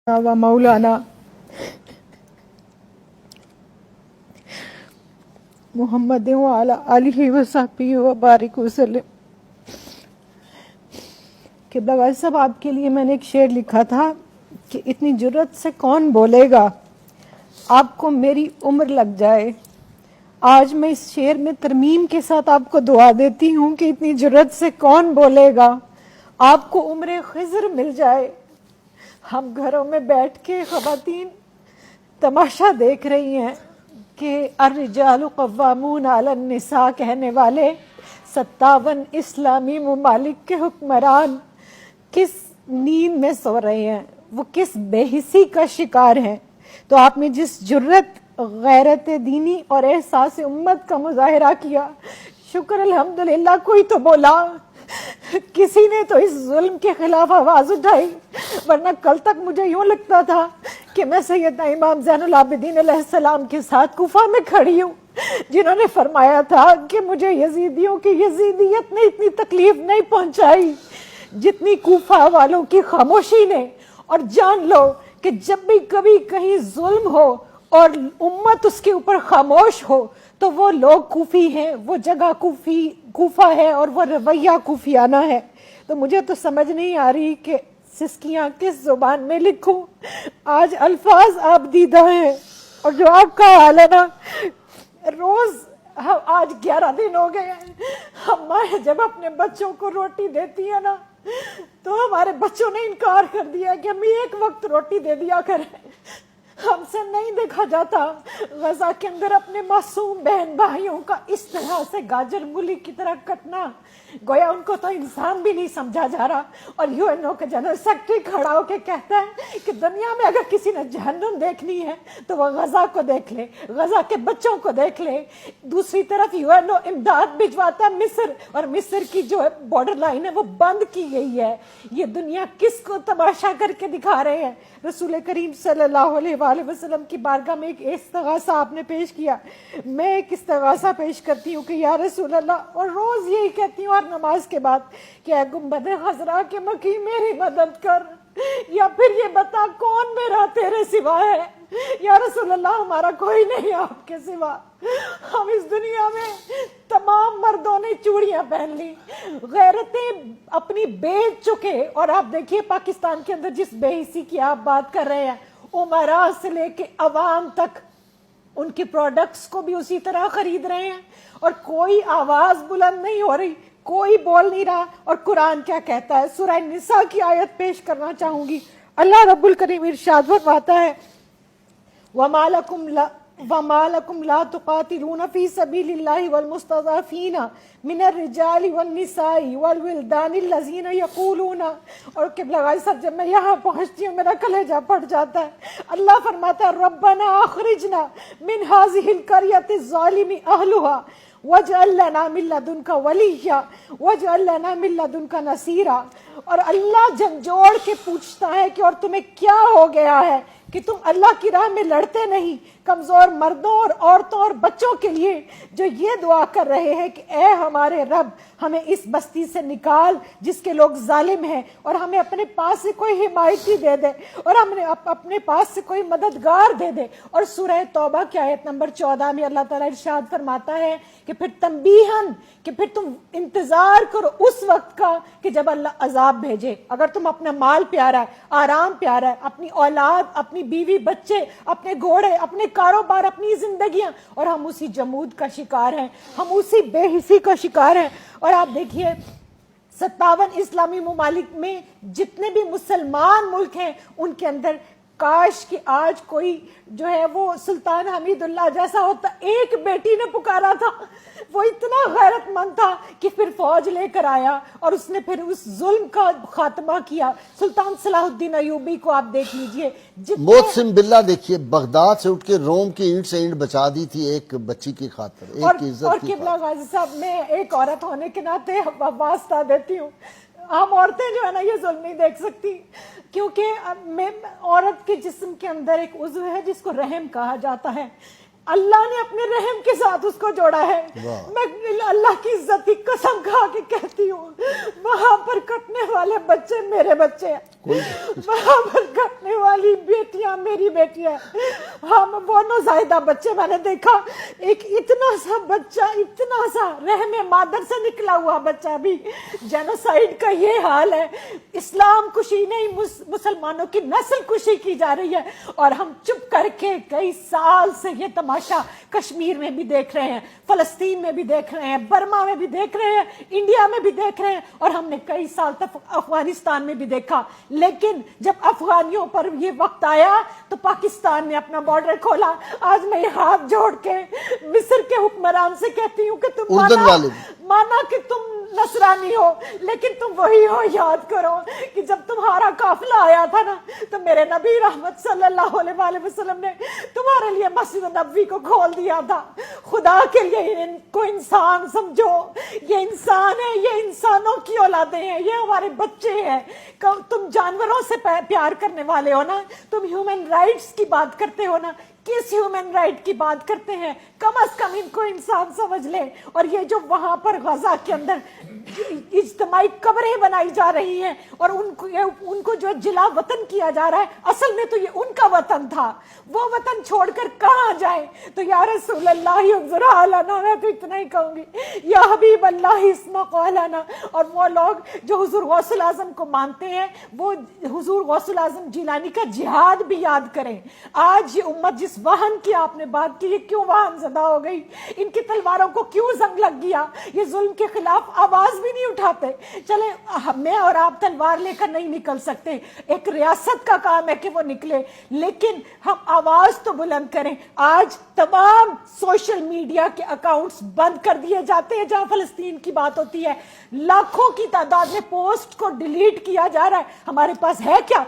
و مولانا محمد وعلی آلہ وصحبہ وبارک وسلم۔ قبلہ غازی صاحب، آپ کے لیے میں نے ایک شعر لکھا تھا کہ اتنی جرت سے کون بولے گا آپ کو میری عمر لگ جائے۔ آج میں اس شعر میں ترمیم کے ساتھ آپ کو دعا دیتی ہوں کہ اتنی جرت سے کون بولے گا آپ کو عمر خضر مل جائے۔ ہم گھروں میں بیٹھ کے خواتین تماشا دیکھ رہی ہیں کہ الرجال قوامون علی النساء کہنے والے 57 اسلامی ممالک کے حکمران کس نیند میں سو رہے ہیں، وہ کس بے حسی کا شکار ہیں۔ تو آپ نے جس جرت، غیرت دینی اور احساس امت کا مظاہرہ کیا، شکر الحمدللہ کوئی تو بولا، کسی نے تو اس ظلم کے خلاف آواز اٹھائی، ورنہ کل تک مجھے یوں لگتا تھا کہ میں سیدنا امام زین العابدین علیہ السلام کے ساتھ کوفہ میں کھڑی ہوں، جنہوں نے فرمایا تھا کہ مجھے یزیدیوں کی یزیدیت نے اتنی تکلیف نہیں پہنچائی جتنی کوفہ والوں کی خاموشی نے۔ اور جان لو کہ جب بھی کبھی کہیں ظلم ہو اور امت اس کے اوپر خاموش ہو تو وہ لوگ کوفی ہیں، وہ جگہ کوفہ ہے اور وہ رویہ کوفیانہ ہے۔ تو مجھے تو سمجھ نہیں آ رہی کہ سسکیاں کس زبان میں لکھوں۔ آج الفاظ آپ دیدہ ہیں، اور جو آپ کا حال ہے نا، روز آج 11 دن ہو گئے ہیں، ہم مائیں جب اپنے بچوں کو روٹی دیتی ہیں نا تو ہمارے بچوں نے انکار کر دیا کہ ہمیں ایک وقت روٹی دے دیا کریں۔ ہم سے نہیں دیکھا جاتا غزہ کے اندر اپنے معصوم بہن بھائیوں کا اس طرح سے گاجر مولی کی طرح کٹنا، گویا ان کو تو انسان بھی نہیں سمجھا جا رہا۔ اور یو این او کے جنرل سیکرٹری کھڑا ہو کے کہتا ہے کہ دنیا میں اگر کسی نے جہنم دیکھنی ہے تو وہ غزہ کو دیکھ لے، غزہ کے بچوں کو دیکھ لے۔ دوسری طرف یو این او امداد بھجواتا ہے مصر، اور مصر کی جو بارڈر لائن ہے وہ بند کی گئی ہے۔ یہ دنیا کس کو تماشا کر کے دکھا رہے ہیں؟ رسول کریم صلی اللہ علیہ وآلہ وسلم کی بارگاہ میں ایک استغاثہ آپ نے پیش کیا، میں ایک استغاثہ پیش کرتی ہوں کہ یا رسول اللہ، اور روز یہی کہتی ہوں ہر نماز کے بعد کہ اے گنبد خضرا کے مکی میری مدد کر، یا پھر یہ بتا کون میرا تیرے سوا ہے۔ یا رسول اللہ، ہمارا کوئی نہیں آپ کے سوا۔ ہم اس دنیا میں تمام مردوں نے چوڑیاں پہن لی، غیرتیں اپنی بیچ چکے، اور آپ دیکھیے پاکستان کے اندر جس بے حسی کی آپ بات کر رہے ہیں، عمراء سے لے کے عوام تک ان کے پروڈکٹس کو بھی اسی طرح خرید رہے ہیں، اور کوئی آواز بلند نہیں ہو رہی، کوئی بول نہیں رہا۔ اور قرآن کیا کہتا ہے؟ سورہ نساء کی آیت پیش کرنا چاہوں گی۔ اللہ رب الکریم ارشاد فرماتا ہے وَمَا لَكُمْ لَا تُقَاتِلُونَ فِي سَبِيلِ اللَّهِ وَالْمُسْتَضْعَفِينَ مِنَ الرِّجَالِ وَالنِّسَاءِ وَالْوِلْدَانِ الَّذِينَ يَقُولُونَ۔ اور قبلہ غازی صاحب، جب میں یہاں پہنچتی ہوں میرا کلیجہ پھٹ جاتا ہے۔ اللہ فرماتا ہے رَبَّنَا أَخْرِجْنَا مِنْ هَذِهِ الْقَرْيَةِ الظَّالِمِ أَهْلُهَا وَاجْعَل لَّنَا مِن لَّدُنكَ وَلِيًّا وَاجْعَل لَّنَا مِن لَّدُنكَ نَصِيرًا۔ اور اللہ جھنجھوڑ کے پوچھتا ہے کہ اور تمہیں کیا ہو گیا ہے کہ تم اللہ کی راہ میں لڑتے نہیں؟ کمزور مردوں اور عورتوں اور بچوں کے لیے جو یہ دعا کر رہے ہیں کہ اے ہمارے رب، ہمیں اس بستی سے نکال جس کے لوگ ظالم ہیں، اور ہمیں اپنے پاس سے کوئی حمایتی دے دے، اور ہمیں اپنے پاس سے کوئی مددگار دے دے۔ اور سورہ توبہ کی آیت نمبر 14 میں اللہ تعالیٰ ارشاد فرماتا ہے کہ پھر تنبیہن، کہ پھر تم انتظار کرو اس وقت کا کہ جب اللہ عذاب بھیجے۔ اگر تم اپنا مال پیارا ہے، آرام پیارا ہے، اپنی اولاد، اپنی بیوی بچے، اپنے گھوڑے، اپنے کاروبار، اپنی زندگیاں، اور ہم اسی جمود کا شکار ہیں، ہم اسی بے حسی کا شکار ہیں۔ اور آپ دیکھیے 57 اسلامی ممالک میں جتنے بھی مسلمان ملک ہیں ان کے اندر کاش کہ آج کوئی جو ہے وہ سلطان حمید اللہ جیسا ہوتا۔ ایک بیٹی نے پکارا تھا، وہ اتنا غیرت مند تھا کہ پھر فوج لے کر آیا اور اس نے پھر اس ظلم کا خاتمہ کیا۔ سلطان صلاح الدین ایوبی کو آپ دیکھ لیجئے، محسن باللہ دیکھیے بغداد سے اٹھ کے روم کی اینٹ سے اینٹ بچا دی تھی ایک بچی کی خاطر، ایک عزت اور کی قبلہ خاطر۔ غازی صاحب، میں ایک عورت ہونے کے ناطے واسطہ دیتی ہوں، ہم عورتیں جو ہے نا یہ ظلم نہیں دیکھ سکتی، کیونکہ میں عورت کے جسم کے اندر ایک عضو ہے جس کو رحم کہا جاتا ہے، اللہ نے اپنے رحم کے ساتھ اس کو جوڑا ہے۔ میں اللہ کی عزت کی قسم کھا کے کہتی ہوں وہاں پر کٹنے والے بچے میرے بچے ہیں، وہاں پر کٹنے والی بیٹیاں میری بیٹیاں. ہم وہ نوزائیدہ بچے میں نے دیکھا, ایک اتنا سا بچہ, اتنا سا رحم مادر سے نکلا ہوا بچہ بھی. جینوسائیڈ کا یہ حال ہے. اسلام کشی نہیں, مسلمانوں کی نسل کشی کی جا رہی ہے, اور ہم چپ کر کے کئی سال سے یہ تماشا کشمیر میں بھی دیکھ رہے ہیں, فلسطین میں بھی دیکھ رہے ہیں, برما میں بھی دیکھ رہے ہیں, انڈیا میں بھی دیکھ رہے ہیں, اور ہم نے کئی سال تک افغانستان میں بھی دیکھا. لیکن جب افغانیوں پر یہ وقت آیا تو پاکستان نے اپنا بارڈر کھولا. آج میں ہاتھ جوڑ کے مصر کے حکمران سے کہتی ہوں کہ تم مانا کہ تم نصرانی ہو, لیکن تم وہی ہو. یاد کرو کہ جب تمہارا قافلہ آیا تھا نا, تو میرے نبی رحمت صلی اللہ علیہ وآلہ وسلم نے تمہارے لیے مسجد نبوی کو کھول دیا تھا. خدا کے لیے ان کو انسان سمجھو. یہ انسان ہے, یہ انسانوں کی اولادیں ہیں, یہ ہمارے بچے ہیں. تم جانوروں سے پیار کرنے والے ہو نا, تم ہیومن رائٹس کی بات کرتے ہو نا, کس ہیومن رائٹ کی بات کرتے ہیں؟ کم از کم ان کو انسان سمجھ لے. اور یہ جو وہاں پر غزہ کے اندر اجتماعی قبریں بنائی جا رہی ہیں اور ان کو جو جلا وطن کیا جا رہا ہے, اصل میں تو یہ ان کا وطن تھا. وہ وطن چھوڑ کر کہاں جائیں؟ تو یا رسول اللہ انظر حالنا, میں تو اتنا ہی کہوں گی, یا حبیب اللہ اسمع قولنا. اور وہ لوگ جو حضور غوث الاعظم کو مانتے ہیں, وہ حضور غوث الاعظم جیلانی کا جہاد بھی یاد کریں. آج یہ امت جس واہن کی آپ نے بات کی, یہ کیوں واہن زدہ ہو گئی؟ ان کی تلواروں کو کیوں زنگ لگ گیا؟ یہ ظلم کے خلاف آواز بھی نہیں اٹھاتے. چلے میں اور آپ تلوار لے کر نہیں نکل سکتے, ایک ریاست کا کام ہے کہ وہ نکلے, لیکن ہم آواز تو بلند کریں. آج تمام سوشل میڈیا کے اکاؤنٹس بند کر دیے جاتے ہیں جہاں فلسطین کی بات ہوتی ہے. لاکھوں کی تعداد میں پوسٹ کو ڈیلیٹ کیا جا رہا ہے. ہمارے پاس ہے کیا؟